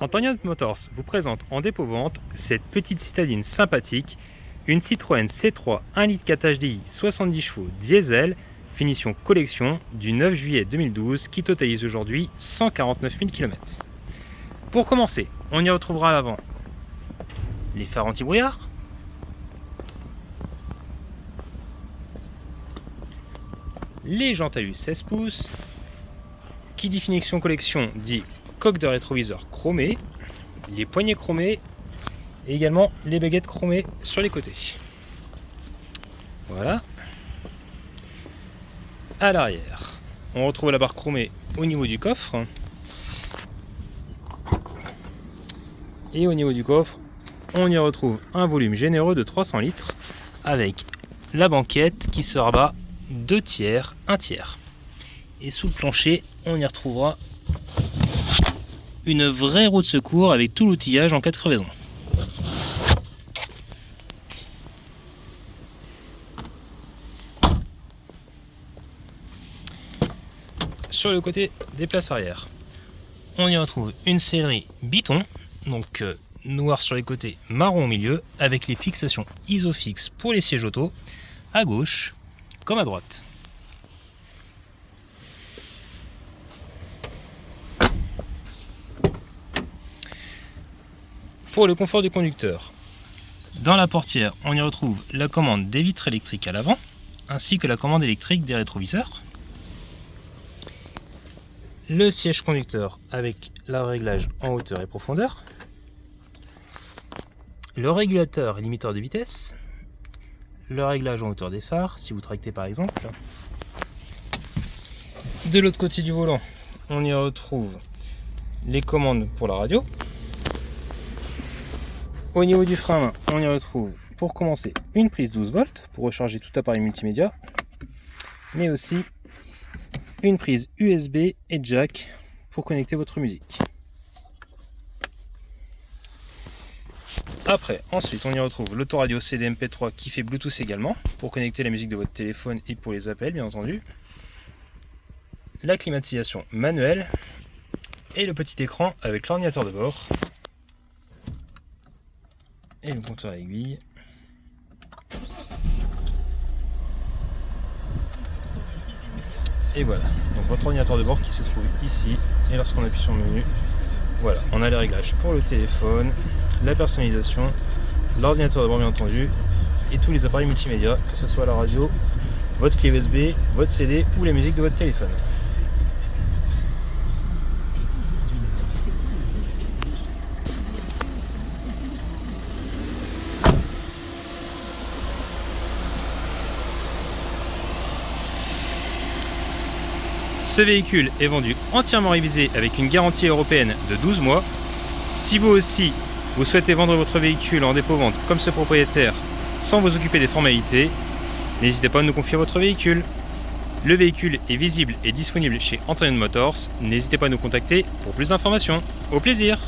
Antonio Motors vous présente en dépôt-vente cette petite citadine sympathique, une Citroën C3 1 litre 4 HDI 70 chevaux diesel, finition collection du 9 juillet 2012 qui totalise aujourd'hui 149 000 km. Pour commencer, on y retrouvera à l'avant les phares anti-brouillard, les jantes à U 16 pouces, qui dit finition collection dit coque de rétroviseur chromée, les poignées chromées et également les baguettes chromées sur les côtés. Voilà. À l'arrière, on retrouve la barre chromée au niveau du coffre. Et au niveau du coffre, on y retrouve un volume généreux de 300 litres avec la banquette qui se rabat 2 tiers, 1 tiers. Et sous le plancher, on y retrouvera une vraie roue de secours avec tout l'outillage en cas de crevaison. Sur le côté des places arrière, on y retrouve une sellerie Biton, donc noir sur les côtés, marron au milieu, avec les fixations Isofix pour les sièges auto, à gauche comme à droite. Pour le confort du conducteur, dans la portière, on y retrouve la commande des vitres électriques à l'avant, ainsi que la commande électrique des rétroviseurs. Le siège conducteur avec le réglage en hauteur et profondeur. Le régulateur et limiteur de vitesse. Le réglage en hauteur des phares, si vous tractez par exemple. De l'autre côté du volant, on y retrouve les commandes pour la radio. Au niveau du frein à main, on y retrouve pour commencer une prise 12 volts pour recharger tout appareil multimédia, mais aussi une prise USB et jack pour connecter votre musique. Ensuite, on y retrouve l'autoradio CD MP3 qui fait Bluetooth également pour connecter la musique de votre téléphone et pour les appels, bien entendu. La climatisation manuelle et le petit écran avec l'ordinateur de bord. Et le compteur à aiguille. Et voilà, donc votre ordinateur de bord qui se trouve ici. Et lorsqu'on appuie sur le menu, voilà, on a les réglages pour le téléphone, la personnalisation, l'ordinateur de bord bien entendu, et tous les appareils multimédia, que ce soit la radio, votre clé USB, votre CD ou la musique de votre téléphone. Ce véhicule est vendu entièrement révisé avec une garantie européenne de 12 mois. Si vous aussi, vous souhaitez vendre votre véhicule en dépôt-vente comme ce propriétaire sans vous occuper des formalités, n'hésitez pas à nous confier votre véhicule. Le véhicule est visible et disponible chez Antonio Motors. N'hésitez pas à nous contacter pour plus d'informations. Au plaisir!